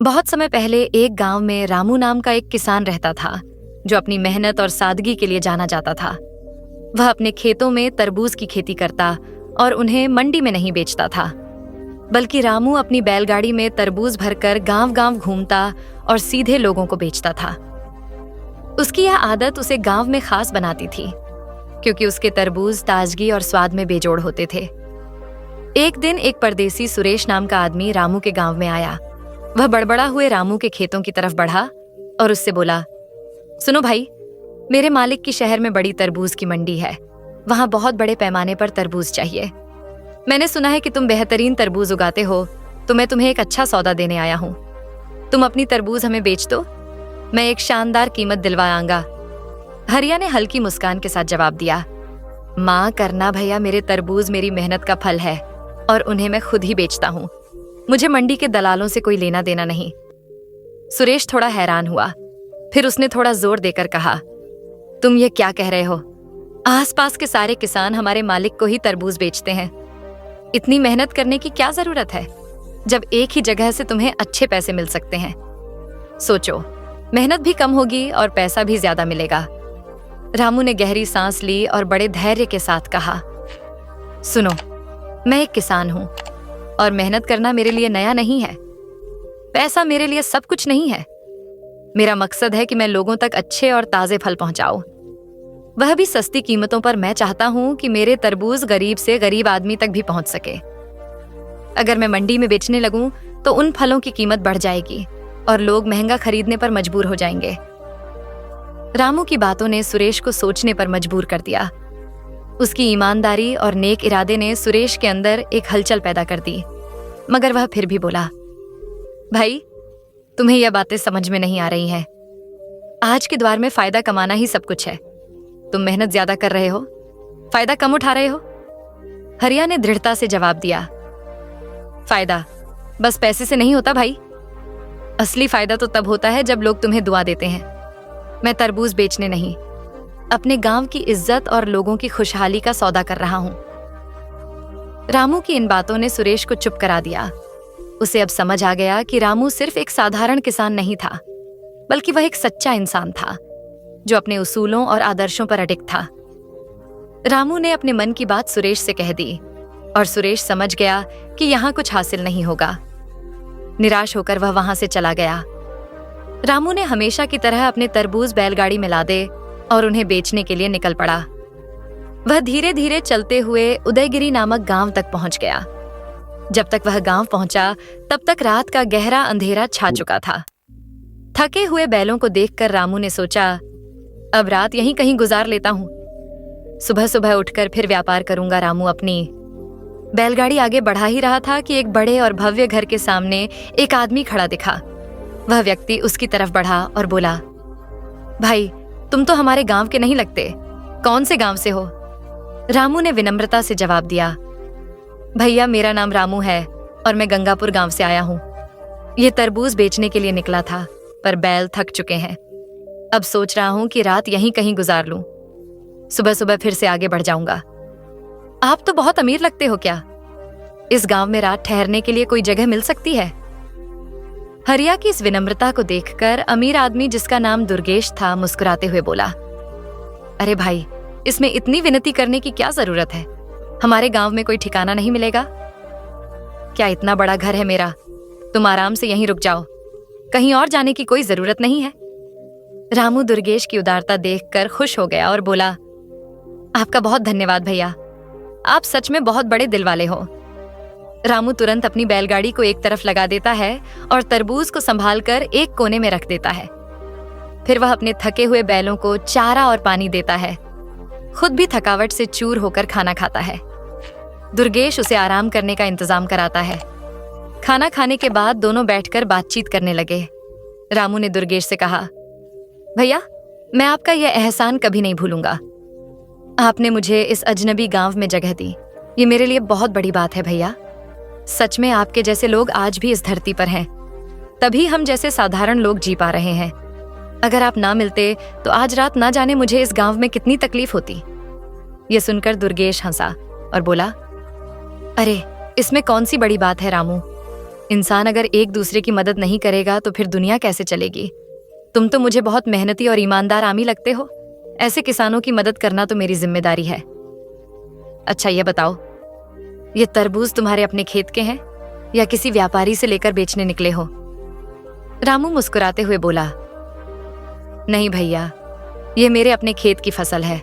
बहुत समय पहले एक गांव में रामू नाम का एक किसान रहता था, जो अपनी मेहनत और सादगी के लिए जाना जाता था। वह अपने खेतों में तरबूज की खेती करता और उन्हें मंडी में नहीं बेचता था, बल्कि रामू अपनी बैलगाड़ी में तरबूज भरकर गांव-गांव घूमता और सीधे लोगों को बेचता था। उसकी यह आदत उसे गांव में खास बनाती थी, क्योंकि उसके तरबूज ताजगी और स्वाद में बेजोड़ होते थे। एक दिन एक परदेसी सुरेश नाम का आदमी रामू के गांव में आया। वह बड़बड़ा हुए रामू के खेतों की तरफ बढ़ा और उससे बोला, सुनो भाई, मेरे मालिक की शहर में बड़ी तरबूज की मंडी है। वहां बहुत बड़े पैमाने पर तरबूज चाहिए। मैंने सुना है कि तुम बेहतरीन तरबूज उगाते हो, तो मैं तुम्हें एक अच्छा सौदा देने आया हूं। तुम अपनी तरबूज हमें बेच दो, मैं एक शानदार कीमत दिलवाऊंगा। हरिया ने हल्की मुस्कान के साथ जवाब दिया, माँ करना भैया, मेरे तरबूज मेरी मेहनत का फल है और उन्हें मैं खुद ही बेचता हूँ। मुझे मंडी के दलालों से कोई लेना देना नहीं। सुरेश थोड़ा हैरान हुआ, फिर उसने थोड़ा जोर देकर कहा, तुम ये क्या कह रहे हो? आसपास के सारे किसान हमारे मालिक को ही तरबूज बेचते हैं। इतनी मेहनत करने की क्या जरूरत है, जब एक ही जगह से तुम्हें अच्छे पैसे मिल सकते हैं? सोचो, मेहनत भी कम होगी और पैसा भी ज्यादा मिलेगा। रामू ने गहरी सांस ली और बड़े धैर्य के साथ कहा, सुनो, मैं एक किसान हूं और मेहनत करना मेरे लिए नया नहीं है। पैसा मेरे लिए सब कुछ नहीं है। मेरा मकसद है कि मैं लोगों तक अच्छे और ताजे फल पहुंचाऊं, वह भी सस्ती कीमतों पर। मैं चाहता हूं कि मेरे तरबूज गरीब से गरीब आदमी तक भी पहुंच सके। अगर मैं मंडी में बेचने लगूं तो उन फलों की कीमत बढ़ जाएगी और लोग महंगा खरीदने पर मजबूर हो जाएंगे। रामू की बातों ने सुरेश को सोचने पर मजबूर कर दिया। उसकी ईमानदारी और नेक इरादे ने सुरेश के अंदर एक हलचल पैदा कर दी, मगर वह फिर भी बोला, भाई, तुम्हें यह बातें समझ में नहीं आ रही हैं। आज के दौर में फायदा कमाना ही सब कुछ है। तुम मेहनत ज्यादा कर रहे हो, फायदा कम उठा रहे हो। हरिया ने दृढ़ता से जवाब दिया, फायदा बस पैसे से नहीं होता भाई। असली फायदा तो तब होता है जब लोग तुम्हें दुआ देते हैं। मैं तरबूज बेचने नहीं, अपने गांव की इज्जत और लोगों की खुशहाली का सौदा कर रहा हूं। रामू की इन बातों ने सुरेश को चुप करा दिया। उसे अब समझ आ गया कि रामू सिर्फ एक साधारण किसान नहीं था, बल्कि वह एक सच्चा इंसान था, जो अपने उसूलों और आदर्शों पर अडिग था। रामू ने अपने मन की बात सुरेश से कह दी और सुरेश समझ गया कि यहां कुछ हासिल नहीं होगा। निराश होकर वह वहां से चला गया। रामू ने हमेशा की तरह अपने तरबूज बैलगाड़ी में लादे और उन्हें बेचने के लिए निकल पड़ा। वह धीरे धीरे चलते हुए उदयगिरी नामक गांव तक पहुंच गया। जब तक वह गांव पहुंचा, तब तक रात का गहरा अंधेरा छा चुका था। थके हुए बैलों को देखकर रामू ने सोचा, अब रात यहीं कहीं गुजार लेता हूं। सुबह सुबह उठकर फिर व्यापार करूंगा। रामू अपनी बैलगाड़ी आगे बढ़ा ही रहा था कि एक बड़े और भव्य घर के सामने एक आदमी खड़ा दिखा। वह व्यक्ति उसकी तरफ बढ़ा और बोला, भाई, तुम तो हमारे गांव के नहीं लगते। कौन से गांव से हो? रामू ने विनम्रता से जवाब दिया, भैया, मेरा नाम रामू है और मैं गंगापुर गांव से आया हूं। ये तरबूज बेचने के लिए निकला था, पर बैल थक चुके हैं। अब सोच रहा हूं कि रात यहीं कहीं गुजार लूं। सुबह सुबह फिर से आगे बढ़ जाऊंगा। आप तो बहुत अमीर लगते हो क्या? इस गांव में रात ठहरने के लिए कोई जगह मिल सकती है? हरिया की इस विनम्रता को देखकर अमीर आदमी, जिसका नाम दुर्गेश था, मुस्कुराते हुए बोला, अरे भाई, इसमें इतनी विनती करने की क्या जरूरत है? हमारे गांव में कोई ठिकाना नहीं मिलेगा क्या? इतना बड़ा घर है मेरा, तुम आराम से यहीं रुक जाओ, कहीं और जाने की कोई जरूरत नहीं है। रामू दुर्गेश की उदारता देखकर खुश हो गया और बोला, आपका बहुत धन्यवाद भैया, आप सच में बहुत बड़े दिल वाले हो। रामू तुरंत अपनी बैलगाड़ी को एक तरफ लगा देता है और तरबूज को संभालकर एक कोने में रख देता है। फिर वह अपने थके हुए बैलों को चारा और पानी देता है। खुद भी थकावट से चूर होकर खाना खाता है। दुर्गेश उसे आराम करने का इंतजाम कराता है। खाना खाने के बाद दोनों बैठकर बातचीत करने लगे। रामू ने दुर्गेश से कहा, भैया, मैं आपका यह एहसान कभी नहीं भूलूंगा। आपने मुझे इस अजनबी गांव में जगह दी, ये मेरे लिए बहुत बड़ी बात है भैया। सच में आपके जैसे लोग आज भी इस धरती पर हैं, तभी हम जैसे साधारण लोग जी पा रहे हैं। अगर आप ना मिलते तो आज रात ना जाने मुझे इस गांव में कितनी तकलीफ होती। यह सुनकर दुर्गेश हंसा और बोला, अरे, इसमें कौन सी बड़ी बात है रामू? इंसान अगर एक दूसरे की मदद नहीं करेगा तो फिर दुनिया कैसे चलेगी? तुम तो मुझे बहुत मेहनती और ईमानदार आमी लगते हो। ऐसे किसानों की मदद करना तो मेरी जिम्मेदारी है। अच्छा ये बताओ, ये तरबूज तुम्हारे अपने खेत के हैं या किसी व्यापारी से लेकर बेचने निकले हो? रामू मुस्कुराते हुए बोला, नहीं भैया, ये मेरे अपने खेत की फसल है।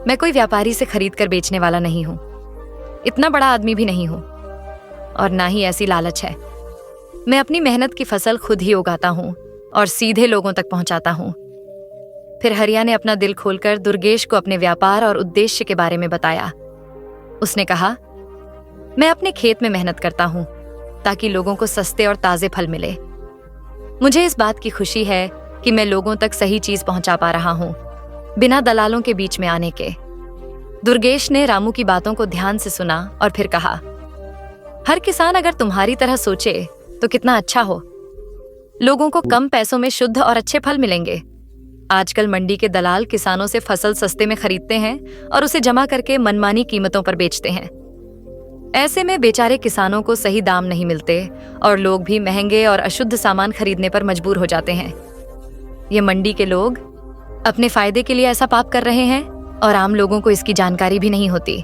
मैं कोई व्यापारी से खरीद कर बेचने वाला नहीं हूं। इतना बड़ा आदमी भी नहीं हूं और ना ही ऐसी लालच है। मैं अपनी मेहनत की फसल खुद ही उगाता हूं और सीधे लोगों तक पहुंचाता हूं। फिर हरिया ने अपना दिल खोलकर दुर्गेश को अपने व्यापार और उद्देश्य के बारे में बताया। उसने कहा, मैं अपने खेत में मेहनत करता हूं ताकि लोगों को सस्ते और ताजे फल मिले। मुझे इस बात की खुशी है कि मैं लोगों तक सही चीज पहुंचा पा रहा हूं, बिना दलालों के बीच में आने के। दुर्गेश ने रामू की बातों को ध्यान से सुना और फिर कहा, हर किसान अगर तुम्हारी तरह सोचे तो कितना अच्छा हो। लोगों को कम पैसों में शुद्ध और अच्छे फल मिलेंगे। आजकल मंडी के दलाल किसानों से फसल सस्ते में खरीदते हैं और उसे जमा करके मनमानी कीमतों पर बेचते हैं। ऐसे में बेचारे किसानों को सही दाम नहीं मिलते और लोग भी महंगे और अशुद्ध सामान खरीदने पर मजबूर हो जाते हैं। ये मंडी के लोग अपने फायदे के लिए ऐसा पाप कर रहे हैं और आम लोगों को इसकी जानकारी भी नहीं होती।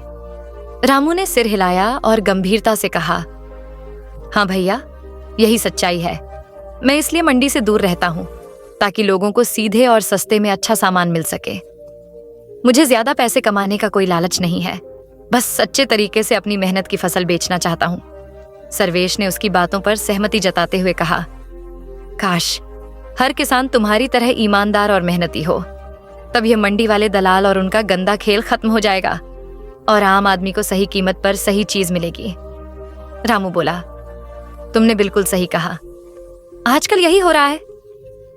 रामू ने सिर हिलाया और गंभीरता से कहा, हाँ भैया, यही सच्चाई है। मैं इसलिए मंडी से दूर रहता हूं ताकि लोगों को सीधे और सस्ते में अच्छा सामान मिल सके। मुझे ज्यादा पैसे कमाने का कोई लालच नहीं है, बस सच्चे तरीके से अपनी मेहनत की फसल बेचना चाहता हूं। सर्वेश ने उसकी बातों पर सहमति जताते हुए कहा, काश हर किसान तुम्हारी तरह ईमानदार और मेहनती हो, तब यह मंडी वाले दलाल और उनका गंदा खेल खत्म हो जाएगा और आम आदमी को सही कीमत पर सही चीज मिलेगी। रामू बोला, तुमने बिल्कुल सही कहा। आजकल यही हो रहा है,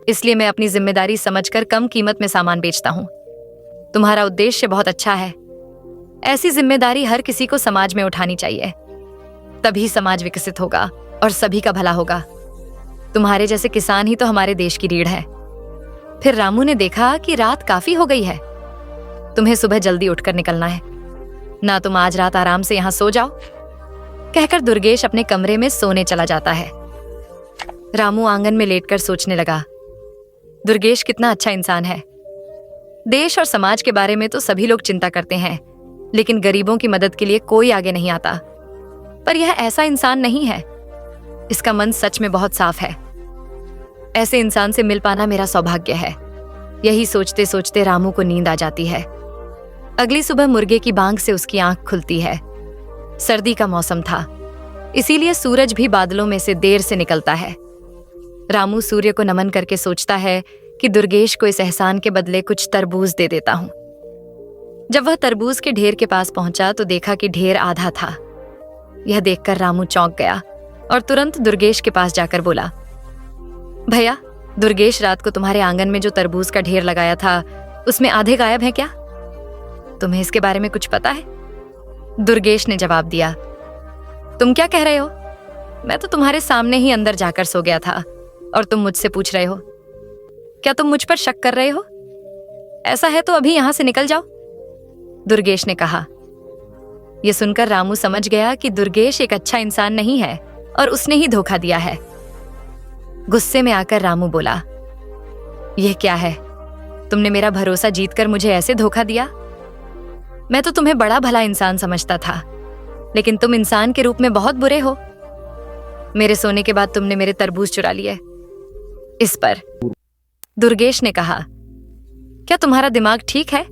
इसलिए मैं अपनी जिम्मेदारी समझकर कम कीमत में सामान बेचता हूं। तुम्हारा उद्देश्य बहुत अच्छा है। ऐसी जिम्मेदारी हर किसी को समाज में उठानी चाहिए, तभी समाज विकसित होगा और सभी का भला होगा। तुम्हारे जैसे किसान ही तो हमारे देश की रीढ़ है। फिर रामू ने देखा कि रात काफी हो गई है। तुम्हें सुबह जल्दी उठकर निकलना है ना, तुम आज रात आराम से यहां सो जाओ, कहकर दुर्गेश अपने कमरे में सोने चला जाता है। रामू आंगन में लेटकर सोचने लगा, दुर्गेश कितना अच्छा इंसान है। देश और समाज के बारे में तो सभी लोग चिंता करते हैं, लेकिन गरीबों की मदद के लिए कोई आगे नहीं आता। पर यह ऐसा इंसान नहीं है। इसका मन सच में बहुत साफ है। ऐसे इंसान से मिल पाना मेरा सौभाग्य है। यही सोचते सोचते रामू को नींद आ जाती है। अगली सुबह मुर्गे की बांग से उसकी आंख खुलती है। सर्दी का मौसम था, इसीलिए सूरज भी बादलों में से देर से निकलता है। रामू सूर्य को नमन करके सोचता है कि दुर्गेश को इस एहसान के बदले कुछ तरबूज दे देता हूं। जब वह तरबूज के ढेर के पास पहुंचा तो देखा कि ढेर आधा था। यह देखकर रामू चौंक गया और तुरंत दुर्गेश के पास जाकर बोला, भैया, दुर्गेश रात को तुम्हारे आंगन में जो तरबूज का ढेर लगाया था उसमें आधे गायब हैं क्या? तुम्हें इसके बारे में कुछ पता है? दुर्गेश ने जवाब दिया, तुम क्या कह रहे हो? मैं तो तुम्हारे सामने ही अंदर जाकर सो गया था और तुम मुझसे पूछ रहे हो। क्या तुम मुझ पर शक कर रहे हो? ऐसा है तो अभी यहां से निकल जाओ, दुर्गेश ने कहा। यह सुनकर रामू समझ गया कि दुर्गेश एक अच्छा इंसान नहीं है और उसने ही धोखा दिया है। गुस्से में आकर रामू बोला, यह क्या है? तुमने मेरा भरोसा जीतकर मुझे ऐसे धोखा दिया? मैं तो तुम्हें बड़ा भला इंसान समझता था, लेकिन तुम इंसान के रूप में बहुत बुरे हो। मेरे सोने के बाद तुमने मेरे तरबूज चुरा लिए। इस पर दुर्गेश ने कहा, क्या तुम्हारा दिमाग ठीक है?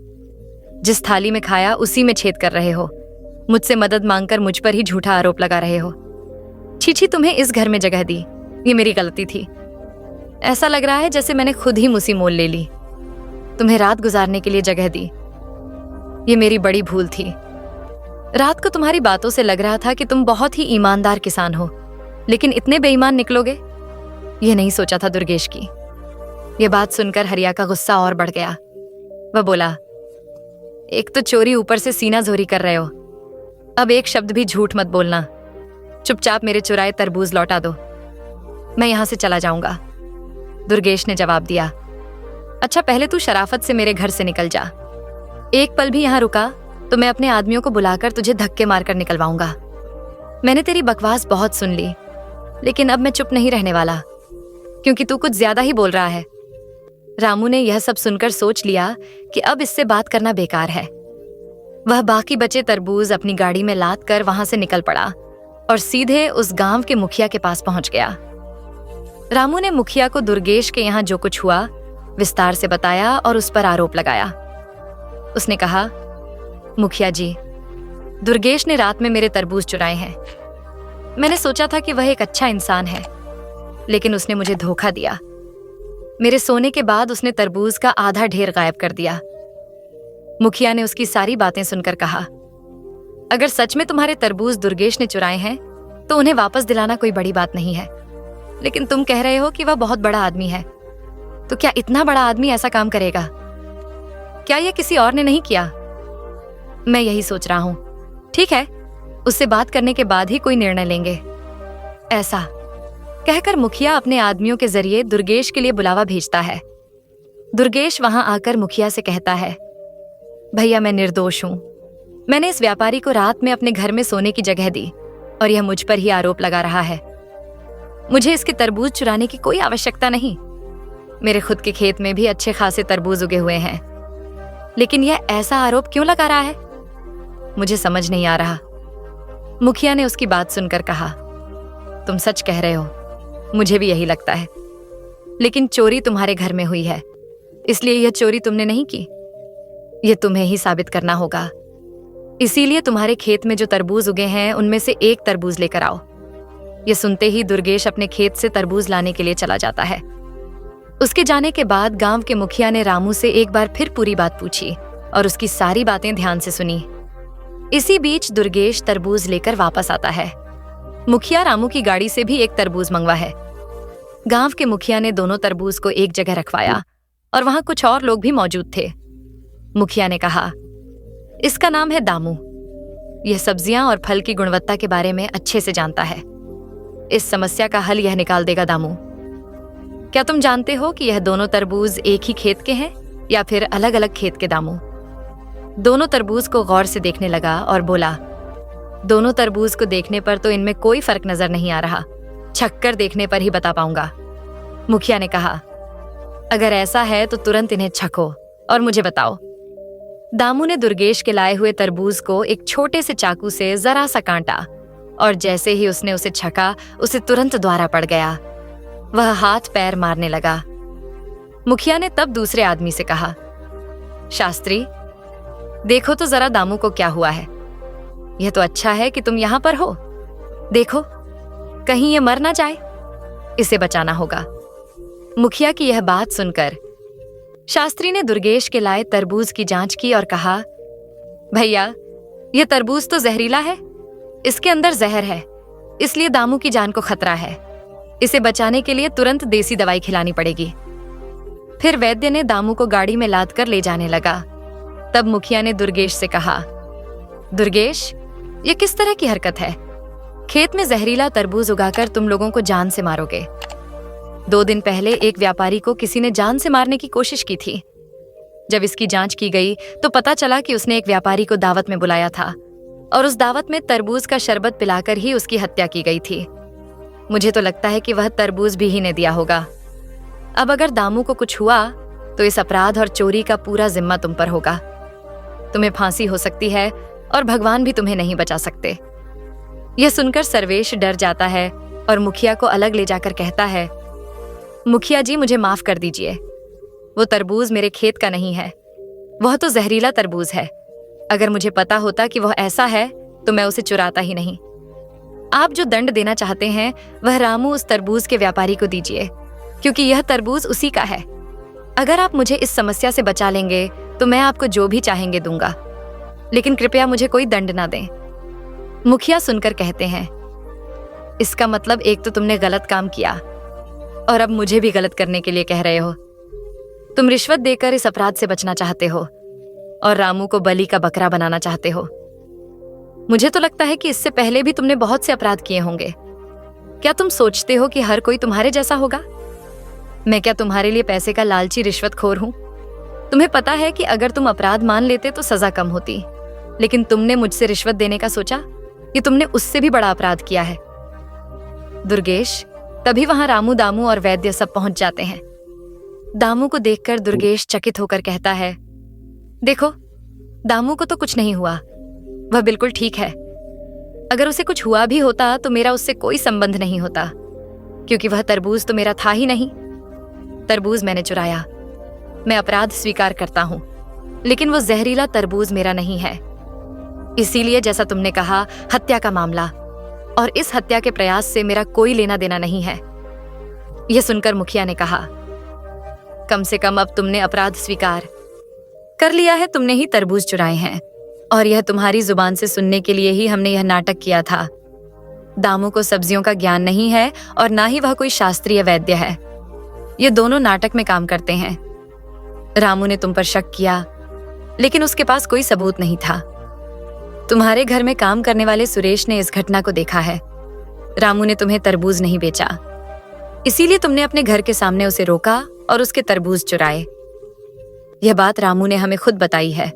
जिस थाली में खाया उसी में छेद कर रहे हो। मुझसे मदद मांगकर मुझ पर ही झूठा आरोप लगा रहे हो। छी, तुम्हें इस घर में जगह दी, ये मेरी गलती थी। ऐसा लग रहा है जैसे मैंने खुद ही मुसी मोल ले ली। तुम्हें रात गुजारने के लिए जगह दी, ये मेरी बड़ी भूल थी। रात को तुम्हारी बातों से लग रहा था कि तुम बहुत ही ईमानदार किसान हो, लेकिन इतने बेईमान निकलोगे ये नहीं सोचा था दुर्गेश की। यह बात सुनकर हरिया का गुस्सा और बढ़ गया। वह बोला, एक तो चोरी, ऊपर से सीना जोरी कर रहे हो। अब एक शब्द भी झूठ मत बोलना। चुपचाप मेरे चुराए तरबूज लौटा दो, मैं यहां से चला जाऊंगा, दुर्गेश ने जवाब दिया। अच्छा, पहले तू शराफत से मेरे घर से निकल जा। एक पल भी यहां रुका तो मैं अपने आदमियों को बुलाकर तुझे धक्के मारकर निकलवाऊंगा। मैंने तेरी बकवास बहुत सुन ली। लेकिन अब मैं चुप नहीं रहने वाला, क्योंकि तू कुछ ज्यादा ही बोल रहा है। रामू ने यह सब सुनकर सोच लिया कि अब इससे बात करना बेकार है। वह बाकी बचे तरबूज अपनी गाड़ी में लाद कर वहां से निकल पड़ा और सीधे उस गांव के मुखिया के पास पहुंच गया। रामू ने मुखिया को दुर्गेश के यहाँ जो कुछ हुआ विस्तार से बताया और उस पर आरोप लगाया। उसने कहा, मुखिया जी, दुर्गेश ने रात में मेरे तरबूज चुराए हैं। मैंने सोचा था कि वह एक अच्छा इंसान है, लेकिन उसने मुझे धोखा दिया। मेरे सोने के बाद उसने तरबूज का आधा ढेर गायब कर दिया। मुखिया ने उसकी सारी बातें सुनकर कहा, अगर सच में तुम्हारे तरबूज दुर्गेश ने चुराए हैं तो उन्हें वापस दिलाना कोई बड़ी बात नहीं है, लेकिन तुम कह रहे हो कि वह बहुत बड़ा आदमी है, तो क्या इतना बड़ा आदमी ऐसा काम करेगा? क्या यह किसी और ने नहीं किया? मैं यही सोच रहा हूं। ठीक है, उससे बात करने के बाद ही कोई निर्णय लेंगे। ऐसा कहकर मुखिया अपने आदमियों के जरिए दुर्गेश के लिए बुलावा भेजता है। दुर्गेश वहां आकर मुखिया से कहता है, भैया मैं निर्दोष हूं। मैंने इस व्यापारी को रात में अपने घर में सोने की जगह दी और यह मुझ पर ही आरोप लगा रहा है। मुझे इसके तरबूज चुराने की कोई आवश्यकता नहीं। मेरे खुद के खेत में भी अच्छे खासे तरबूज उगे हुए हैं, लेकिन यह ऐसा आरोप क्यों लगा रहा है? मुझे समझ नहीं आ रहा। मुखिया ने उसकी बात सुनकर कहा, तुम सच कह रहे हो, मुझे भी यही लगता है, लेकिन चोरी तुम्हारे घर में हुई है, इसलिए यह चोरी तुमने नहीं की। यह तुम्हें ही साबित करना होगा। इसीलिए तुम्हारे खेत में जो तरबूज उगे हैं उनमें से एक तरबूज लेकर आओ। यह सुनते ही दुर्गेश अपने खेत से तरबूज लाने के लिए चला जाता है। उसके जाने के बाद गांव के मुखिया ने रामू से एक बार फिर पूरी बात पूछी और उसकी सारी बातें ध्यान से सुनी। इसी बीच दुर्गेश तरबूज लेकर वापस आता है। मुखिया रामू की गाड़ी से भी एक तरबूज मंगवा है। गांव के मुखिया ने दोनों तरबूज को एक जगह रखवाया और वहां कुछ और लोग भी मौजूद थे। मुखिया ने कहा, इसका नाम है दामू। यह सब्जियां और फल की गुणवत्ता के बारे में अच्छे से जानता है। इस समस्या का हल यह निकाल देगा दामू। क्या तुम जानते हो कि यह दोनों तरबूज एक ही खेत के हैं या फिर अलग अलग खेत के दामू? दोनों तरबूज को गौर से देखने लगा और बोला, दोनों तरबूज को देखने पर तो इनमें कोई फर्क नजर नहीं आ रहा, छक्कर देखने पर ही बता पाऊंगा। मुखिया ने कहा, अगर ऐसा है तो तुरंत इन्हें छको और मुझे बताओ। दामू ने दुर्गेश के लाए हुए तरबूज को एक छोटे से चाकू से जरा सा काटा और जैसे ही उसने उसे छका, उसे तुरंत द्वारा पड़ गया। वह हाथ पैर मारने लगा। मुखिया ने तब दूसरे आदमी से कहा, शास्त्री, देखो तो जरा दामू को क्या हुआ है। यह तो अच्छा है कि तुम यहां पर हो। देखो, कहीं ये मर ना जाए, इसे बचाना होगा। मुखिया की यह बात सुनकर शास्त्री ने दुर्गेश के लाए तरबूज की जांच की और कहा, भैया, यह तरबूज तो जहरीला है, इसके अंदर जहर है, इसलिए दामू की जान को खतरा है। इसे बचाने के लिए तुरंत देसी दवाई खिलानी पड़ेगी। फिर वैद्य ने दामू को गाड़ी में लाद कर ले जाने लगा। तब मुखिया ने दुर्गेश से कहा, दुर्गेश, ये किस तरह की हरकत है? खेत में जहरीला तरबूज उगाकर तुम लोगों को जान से मारोगे। 2 दिन पहले एक व्यापारी को किसी ने जान से मारने की कोशिश की थी। जब इसकी जांच की गई तो पता चला कि उसने एक व्यापारी को दावत में बुलाया था और उस दावत में तरबूज का शरबत पिलाकर ही उसकी हत्या की गई थी। मुझे तो लगता है कि वह तरबूज भी ही ने दिया होगा। अब अगर दामू को कुछ हुआ तो इस अपराध और चोरी का पूरा जिम्मा तुम पर होगा। तुम्हें फांसी हो सकती है और भगवान भी तुम्हें नहीं बचा सकते। यह सुनकर सर्वेश डर जाता है और मुखिया को अलग ले जाकर कहता है, मुखिया जी, मुझे माफ कर दीजिए। वो तरबूज मेरे खेत का नहीं है, वह तो जहरीला तरबूज है। अगर मुझे पता होता कि वह ऐसा है तो मैं उसे चुराता ही नहीं। आप जो दंड देना चाहते हैं वह रामू उस तरबूज के व्यापारी को दीजिए, क्योंकि यह तरबूज उसी का है। अगर आप मुझे इस समस्या से बचा लेंगे तो मैं आपको जो भी चाहेंगे दूंगा, लेकिन कृपया मुझे कोई दंड ना दें। मुखिया सुनकर कहते हैं, इसका मतलब एक तो तुमने गलत काम किया और अब मुझे भी गलत करने के लिए कह रहे हो। तुम रिश्वत देकर इस अपराध से बचना चाहते हो और रामू को बलि का बकरा बनाना चाहते हो। मुझे तो लगता है कि इससे पहले भी तुमने बहुत से अपराध किए होंगे। क्या तुम सोचते हो कि हर कोई तुम्हारे जैसा होगा? मैं क्या तुम्हारे लिए पैसे का लालची रिश्वतखोर हूं? तुम्हें पता है कि अगर तुम अपराध मान लेते तो सजा कम होती, लेकिन तुमने मुझसे रिश्वत देने का सोचा। ये तुमने उससे भी बड़ा अपराध किया है। दुर्गेश, तभी वहां रामू, दामू और वैद्य सब पहुंच जाते हैं। दामू को देखकर दुर्गेश चकित होकर कहता है, देखो, दामू को तो कुछ नहीं हुआ, वह बिल्कुल ठीक है। अगर उसे कुछ हुआ भी होता तो मेरा उससे कोई संबंध नहीं होता, क्योंकि वह तरबूज तो मेरा था ही नहीं। तरबूज मैंने चुराया, मैं अपराध स्वीकार करता हूं, लेकिन वो जहरीला तरबूज मेरा नहीं है। इसीलिए जैसा तुमने कहा, हत्या का मामला और इस हत्या के प्रयास से मेरा कोई लेना देना नहीं है। यह सुनकर मुखिया ने कहा, कम से कम अब तुमने अपराध स्वीकार कर लिया है, तुमने ही तरबूज चुराए हैं, और यह तुम्हारी जुबान से सुनने के लिए ही हमने यह नाटक किया था। दामू को सब्जियों का ज्ञान नहीं है और ना ही वह कोई शास्त्रीय वैद्य है। ये दोनों नाटक में काम करते हैं। रामू ने तुम पर शक किया, लेकिन उसके पास कोई सबूत नहीं था। तुम्हारे घर में काम करने वाले सुरेश ने इस घटना को देखा है। रामू ने तुम्हें तरबूज नहीं बेचा, इसीलिए तुमने अपने घर के सामने उसे रोका और उसके तरबूज चुराए। यह बात रामू ने हमें खुद बताई है।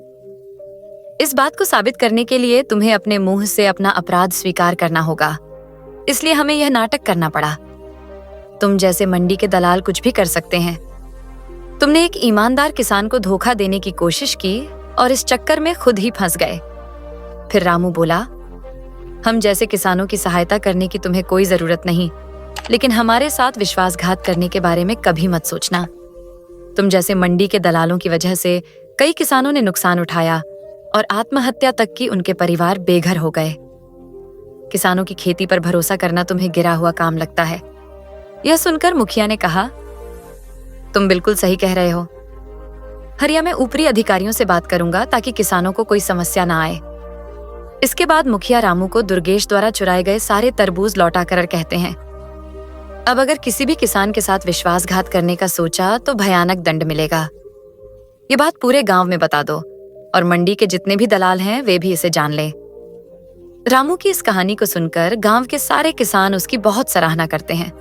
इस बात को साबित करने के लिए तुम्हें अपने मुंह से अपना अपराध स्वीकार करना होगा, इसलिए हमें यह नाटक करना पड़ा। तुम जैसे मंडी के दलाल कुछ भी कर सकते हैं। तुमने एक ईमानदार किसान को धोखा देने की कोशिश की और इस चक्कर में खुद ही फंस गए। फिर रामू बोला, हम जैसे किसानों की सहायता करने की तुम्हें कोई जरूरत नहीं, लेकिन हमारे साथ विश्वासघात करने के बारे में कभी मत सोचना। तुम जैसे मंडी के दलालों की वजह से कई किसानों ने नुकसान उठाया और आत्महत्या तक की उनके परिवार बेघर हो गए। किसानों की खेती पर भरोसा करना तुम्हें गिरा हुआ काम लगता है। यह सुनकर मुखिया ने कहा, तुम बिल्कुल सही कह रहे हो। हरिया मैं ऊपरी अधिकारियों से बात करूंगा ताकि किसानों को कोई समस्या ना आए। इसके बाद मुखिया रामू को दुर्गेश द्वारा चुराए गए सारे तरबूज लौटा कर कहते हैं, अब अगर किसी भी किसान के साथ विश्वासघात करने का सोचा तो भयानक दंड मिलेगा। ये बात पूरे गांव में बता दो और मंडी के जितने भी दलाल हैं वे भी इसे जान लें। रामू की इस कहानी को सुनकर गांव के सारे किसान उसकी बहुत सराहना करते हैं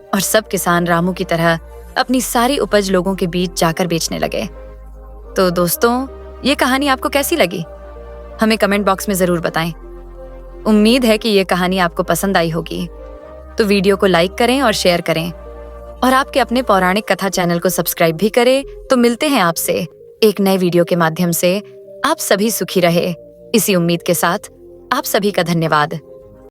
और सब किसान रामू की तरह अपनी सारी उपज लोगों के बीच जाकर बेचने लगे। तो दोस्तों, ये कहानी आपको कैसी लगी? हमें कमेंट बॉक्स में जरूर बताएं। उम्मीद है कि ये कहानी आपको पसंद आई होगी। तो वीडियो को लाइक करें और शेयर करें और आपके अपने पौराणिक कथा चैनल को सब्सक्राइब भी करें। तो मिलते हैं आपसे एक नए वीडियो के माध्यम से। आप सभी सुखी रहे, इसी उम्मीद के साथ आप सभी का धन्यवाद।